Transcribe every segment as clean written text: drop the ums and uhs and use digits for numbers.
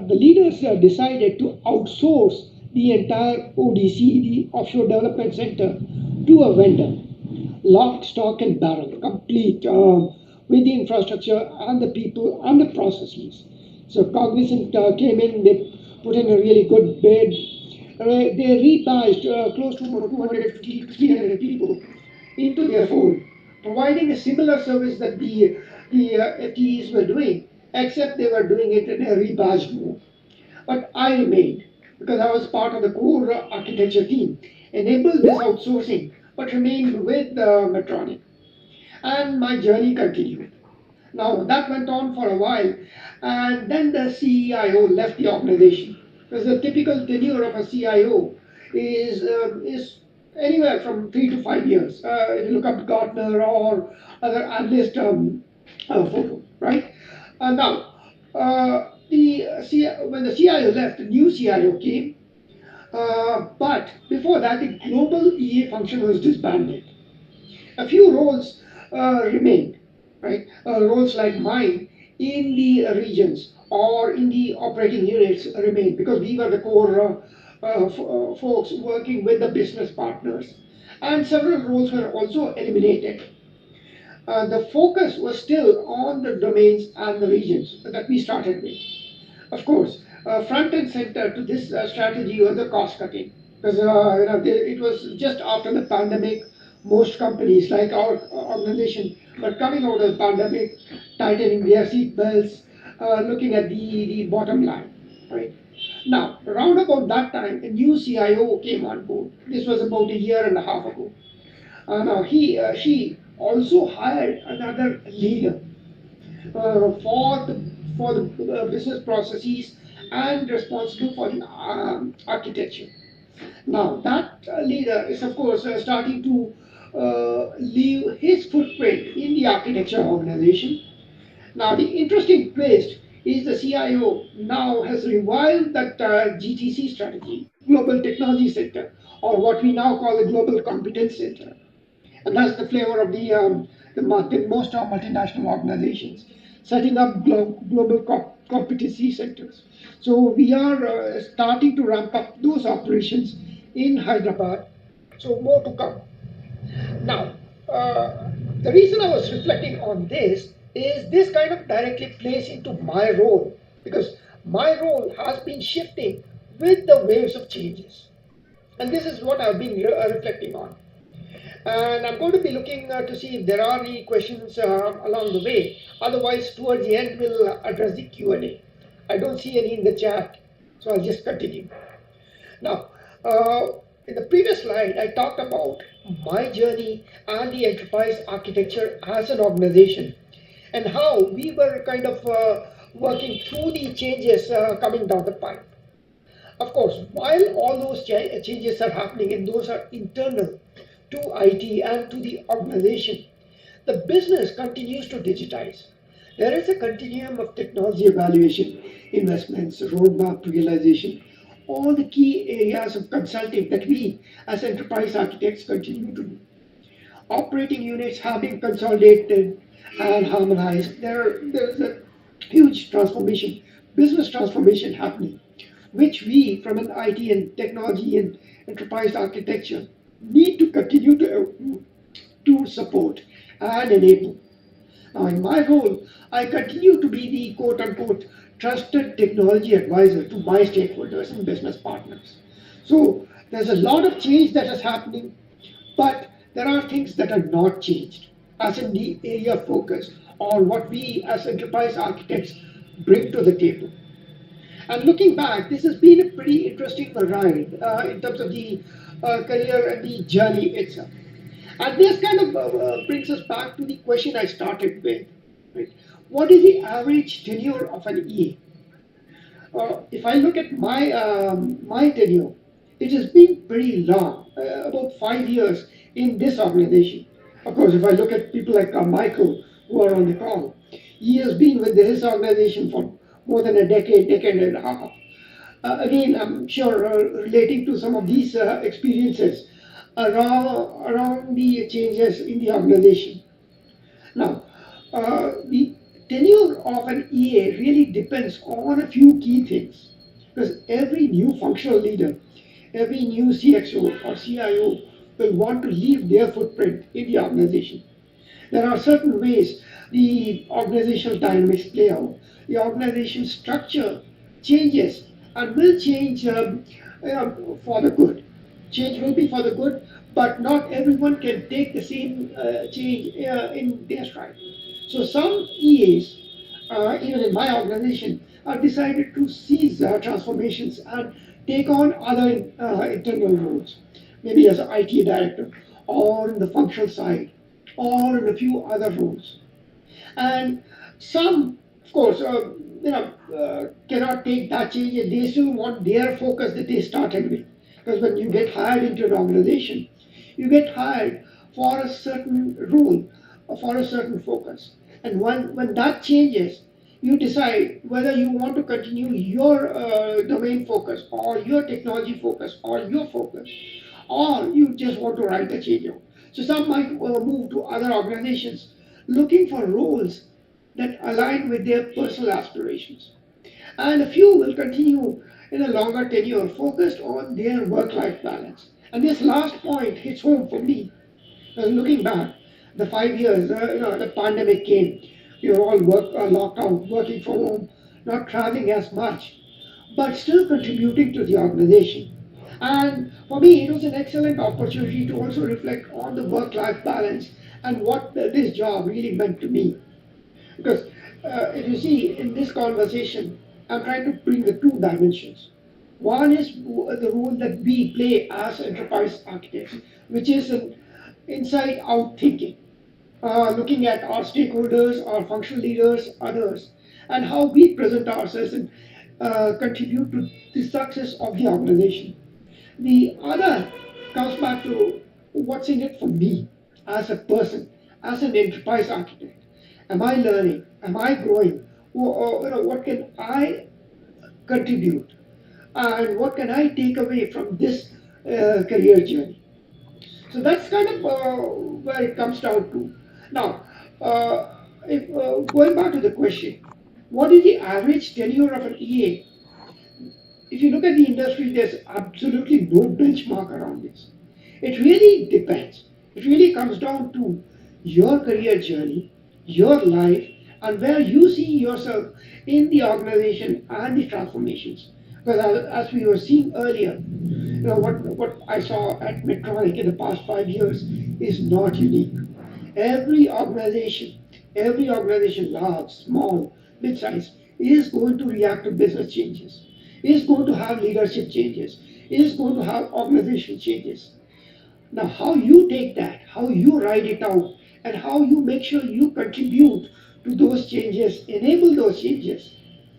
the leaders decided to outsource the entire ODC, the Offshore Development Center, to a vendor, lock, stock, and barrel, complete with the infrastructure and the people and the processes. So Cognizant came in, they put in a really good bid. They rebadged close to about 250 to 300 people into their fold, providing a similar service that the FTEs were doing, except they were doing it in a rebadged mode. But I remained because I was part of the core architecture team, enabled this outsourcing, but remained with Medtronic. And my journey continued. Now, that went on for a while, and then the CIO left the organization. Because the typical tenure of a CIO is anywhere from 3 to 5 years. If you look up Gartner or other analyst photo, right? Now, when the CIO left, the new CIO came, but before that, the global EA function was disbanded. A few roles remained, right? Roles like mine in the regions or in the operating units remained because we were the core folks working with the business partners. And several roles were also eliminated. The focus was still on the domains and the regions that we started with. Of course, front and center to this strategy was the cost cutting because it was just after the pandemic. Most companies, like our organization, were coming out of the pandemic, tightening their seat belts, looking at the bottom line. Right now, around about that time, a new CIO came on board. This was about a year and a half ago. Now she also hired another leader for the business processes and responsible for the architecture. Now that leader is of course starting to leave his footprint in the architecture organization. Now the interesting twist is the CIO now has revived that GTC strategy, Global Technology Center, or what we now call the Global Competence Center. And that's the flavor of the market, most of multinational organizations, setting up global competency centers. So we are starting to ramp up those operations in Hyderabad. So more to come. Now, the reason I was reflecting on this is this kind of directly plays into my role because my role has been shifting with the waves of changes. And this is what I've been reflecting on. And I'm going to be looking to see if there are any questions along the way. Otherwise, towards the end, we'll address the Q&A. I don't see any in the chat, so I'll just continue. Now, in the previous slide, I talked about my journey and the enterprise architecture as an organization and how we were kind of working through the changes coming down the pipe. Of course, while all those changes are happening and those are internal to IT and to the organization, the business continues to digitize. There is a continuum of technology evaluation, investments, roadmap realization, all the key areas of consulting that we as enterprise architects continue to do. Operating units have been consolidated and harmonized. There's a huge transformation, business transformation happening, which we, from an IT and technology and enterprise architecture, need to continue to support and enable. Now, in my role, I continue to be the quote unquote trusted technology advisor to my stakeholders and business partners. So, there's a lot of change that is happening, but there are things that are not changed, as in the area of focus or what we as enterprise architects bring to the table. And looking back, this has been a pretty interesting ride in terms of the career and the journey itself. And this kind of brings us back to the question I started with. Right? What is the average tenure of an EA? If I look at my tenure, it has been pretty long, about 5 years in this organization. Of course, if I look at people like Michael, who are on the call, he has been with his organization for more than a decade and a half. Again, I'm sure relating to some of these experiences around the changes in the organization. Now, the tenure of an EA really depends on a few key things. Because every new functional leader, every new CXO or CIO will want to leave their footprint in the organization. There are certain ways the organizational dynamics play out. The organization structure changes and will change for the good. Change will be for the good, but not everyone can take the same change in their stride. So some EAs, even in my organization, have decided to seize transformations and take on other internal roles, maybe as an IT director or in the functional side or in a few other roles. And some, of course, cannot take that change and they still want their focus that they started with. Because when you get hired into an organization, you get hired for a certain role, or for a certain focus. And when that changes, you decide whether you want to continue your domain focus or your technology focus or your focus, or you just want to write the change out. So some might move to other organizations looking for roles that align with their personal aspirations. And a few will continue in a longer tenure focused on their work-life balance. And this last point hits home for me. Looking back, the 5 years, the pandemic came. We were all locked out, working from home, not traveling as much, but still contributing to the organization. And for me, it was an excellent opportunity to also reflect on the work-life balance and what this job really meant to me. Because if you see in this conversation, I'm trying to bring the two dimensions. One is the role that we play as enterprise architects, which is an inside out thinking, looking at our stakeholders, our functional leaders, others, and how we present ourselves and contribute to the success of the organization. The other comes back to what's in it for me as a person, as an enterprise architect. Am I learning? Am I growing? What can I contribute? And what can I take away from this career journey? So that's kind of where it comes down to. Now, if going back to the question, what is the average tenure of an EA? If you look at the industry, there's absolutely no benchmark around this. It really depends. It really comes down to your career journey, your life, and where you see yourself in the organization and the transformations. Because as we were seeing earlier, what I saw at Medtronic in the past 5 years is not unique. Every organization, every organization, large, small, mid-size, is going to react to business changes, is going to have leadership changes, is going to have organizational changes. Now, how you take that, how you ride it out, and how you make sure you contribute to those changes, enable those changes,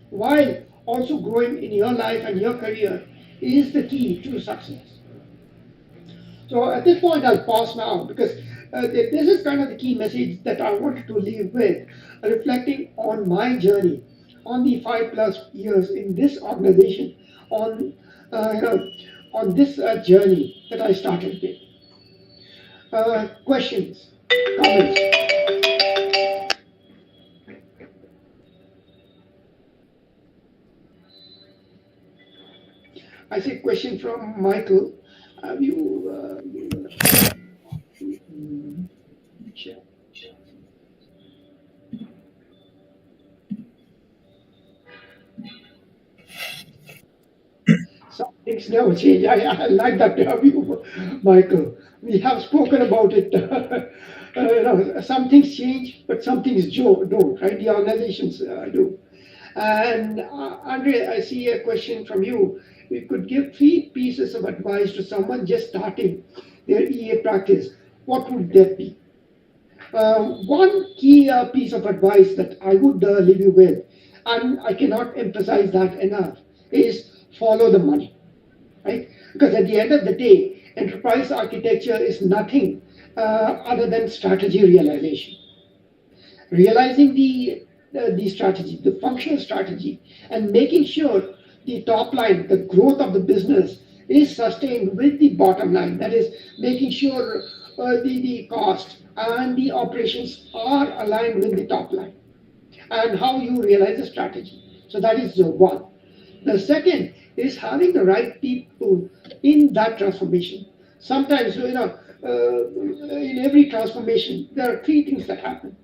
while also growing in your life and your career is the key to success. So at this point, I'll pause now because this is kind of the key message that I wanted to leave with, reflecting on my journey, on the 5+ years in this organization, on on this journey that I started with. Questions, comments. I see a question from Michael. Have you? Share. Some things never change. I like that view, Michael. We have spoken about it. Some things change, but some things don't, right? The organizations do. And Andre, I see a question from you. You could give 3 pieces of advice to someone just starting their EA practice. What would that be? One key piece of advice that I would leave you with, and I cannot emphasize that enough, is follow the money, right? Because at the end of the day, enterprise architecture is nothing other than strategy realization. Realizing the strategy, the functional strategy, and making sure the top line, the growth of the business is sustained with the bottom line. That is, making sure the cost and the operations are aligned with the top line. and how you realize the strategy. So that is your one. The second is having the right people in that transformation. Sometimes, in every transformation, there are three things that happen.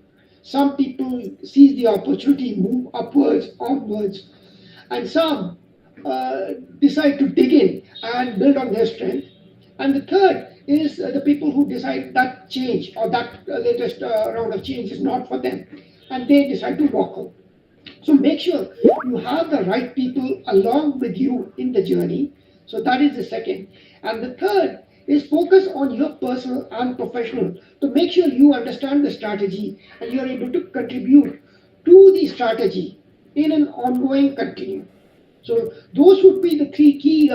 Some people seize the opportunity, move upwards, onwards, and some decide to dig in and build on their strength. And the third is the people who decide that change or that latest round of change is not for them, and they decide to walk out. So make sure you have the right people along with you in the journey. So that is the second. And the third is focus on your personal and professional to make sure you understand the strategy and you're able to contribute to the strategy in an ongoing continue. So those would be the three key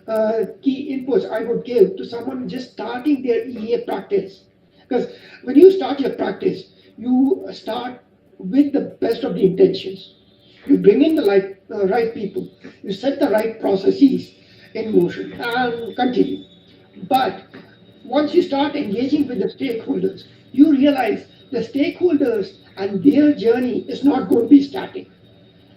inputs I would give to someone just starting their EA practice. Because when you start your practice, you start with the best of the intentions. You bring in the right people. You set the right processes in motion and continue. But once you start engaging with the stakeholders, you realize the stakeholders and their journey is not going to be static.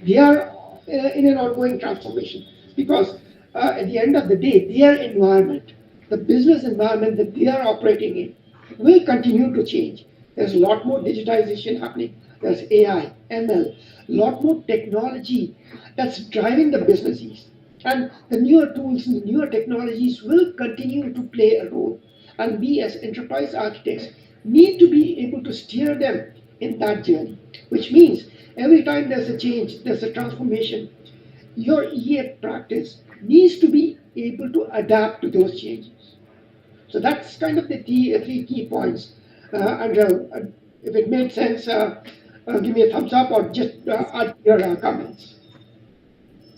They are in an ongoing transformation because at the end of the day, their environment, the business environment that they are operating in, will continue to change. There's a lot more digitization happening. There's AI, ML, a lot more technology that's driving the businesses. And the newer tools and the newer technologies will continue to play a role. And we as enterprise architects need to be able to steer them in that journey, which means every time there's a change, there's a transformation, your EA practice needs to be able to adapt to those changes. So that's kind of the three key points. And if it made sense, give me a thumbs up or just add your comments.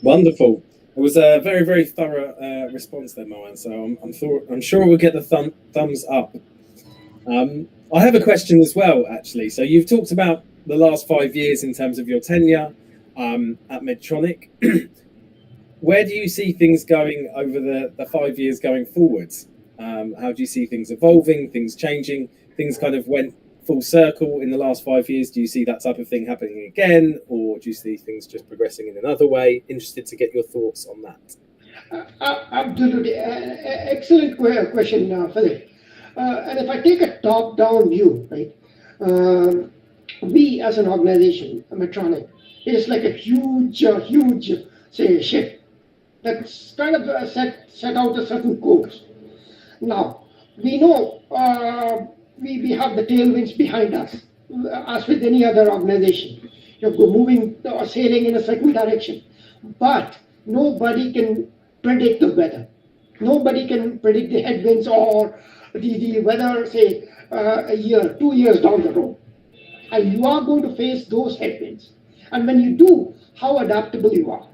Wonderful. It was a very, very thorough response there, Mohan. So I'm sure we'll get the thumbs up. I have a question as well, actually. So you've talked about the last 5 years in terms of your tenure at Medtronic. Where do you see things going over the 5 years going forwards? How do you see things evolving, things changing? Things kind of went full circle in the last 5 years. Do you see that type of thing happening again, or do you see things just progressing in another way? Interested to get your thoughts on that. Absolutely. Excellent question, Philip. And if I take a top-down view, right, we as an organization, Medtronic, is like a huge, say, ship that's kind of set out a certain course. Now, we know we have the tailwinds behind us, as with any other organization. You're moving or sailing in a certain direction, but nobody can predict the weather. Nobody can predict the headwinds or the weather, say, a year, 2 years down the road. And you are going to face those headwinds. And when you do, how adaptable you are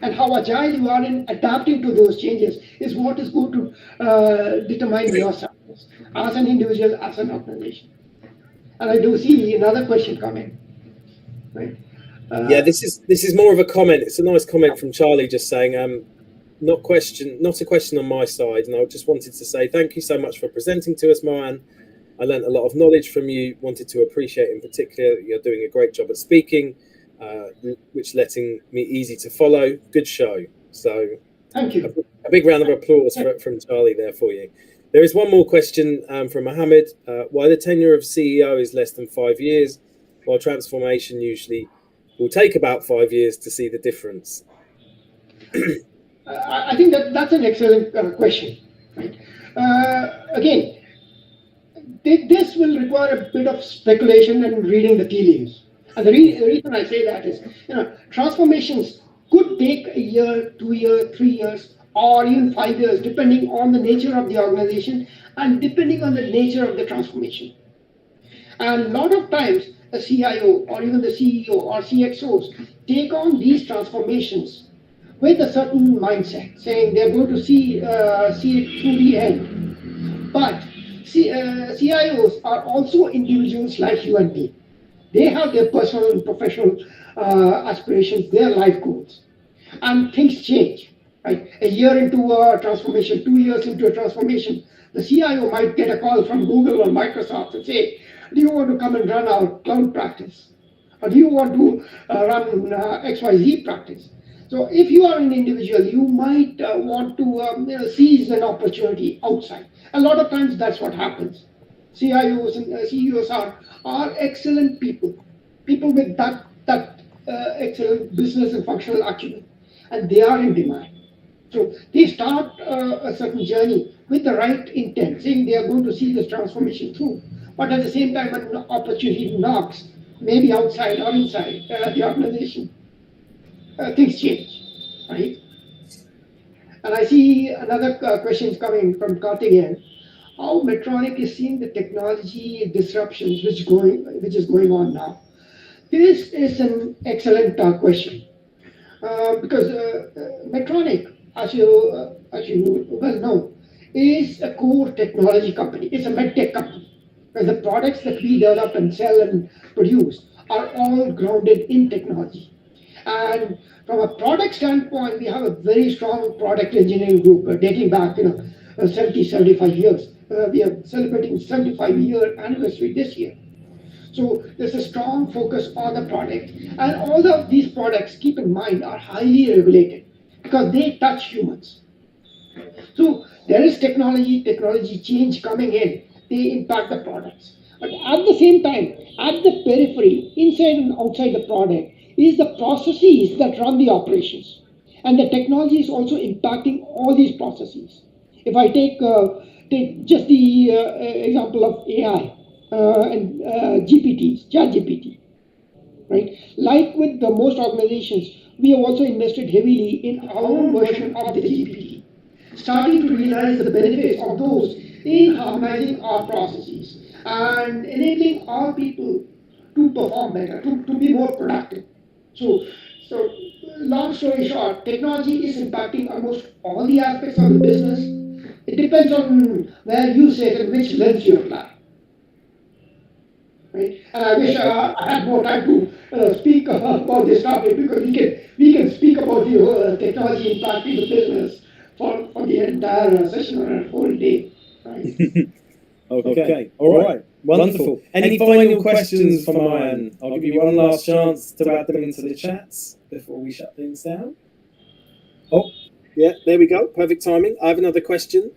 and how agile you are in adapting to those changes is what is going to determine your success as an individual, as an organization. And I do see another question coming. Right? Yeah, this is more of a comment. It's a nice comment from Charlie, just saying, not a question on my side, and I just wanted to say thank you so much for presenting to us, Mohan. I learned a lot of knowledge from you. Wanted to appreciate in particular that you're doing a great job at speaking, which letting me easy to follow. Good show. So thank you. A big round of applause from Charlie there for you. There is one more question from Mohammed. Why the tenure of CEO is less than 5 years, while transformation usually will take about 5 years to see the difference? I think that's an excellent question. Right? Again, this will require a bit of speculation and reading the tea leaves. And the reason I say that is, transformations could take a year, 2 years, 3 years, or even 5 years, depending on the nature of the organization and depending on the nature of the transformation. And a lot of times, a CIO or even the CEO or CXOs take on these transformations with a certain mindset, saying they're going to see it through the end. But CIOs are also individuals like you and me. They have their personal and professional aspirations, their life goals. And things change. Right? A year into a transformation, 2 years into a transformation, the CIO might get a call from Google or Microsoft and say, do you want to come and run our cloud practice? or do you want to run XYZ practice? So if you are an individual, you might want to seize an opportunity outside. A lot of times that's what happens. CIOs and CEOs are excellent people, people with that excellent business and functional acumen, and they are in demand. So they start a certain journey with the right intent, saying they are going to see this transformation through. But at the same time, when an opportunity knocks, maybe outside or inside the organization, things change, right? And I see another question coming from Karthikeyan. How Medtronic is seeing the technology disruptions which is going on now? This is an excellent question. Because Medtronic, as you well know, is a core technology company. It's a medtech company. Where the products that we develop and sell and produce are all grounded in technology. And from a product standpoint, we have a very strong product engineering group dating back, 70, 75 years. We are celebrating 75-year anniversary this year. So there's a strong focus on the product. And all of these products, keep in mind, are highly regulated because they touch humans. So there is technology change coming in. They impact the products. But at the same time, at the periphery, inside and outside the product, is the processes that run the operations. And the technology is also impacting all these processes. If I take just the example of AI and GPTs, ChatGPT, right? Like with the most organizations, we have also invested heavily in our own version of the GPT, starting to realize the benefits of those in harmonizing our processes and enabling our people to perform better, to be more productive. So, long story short, technology is impacting almost all the aspects of the business. It depends on where you sit and which lens you apply. Right? And I wish I had more time to speak about this topic because we can speak about the technology impacting the business for the entire session or a whole day. Right? Okay. All right. Wonderful. Any final questions for Mohan? I'll give you one last chance to add them into the chats before we shut things down. Oh, yeah, there we go. Perfect timing. I have another question.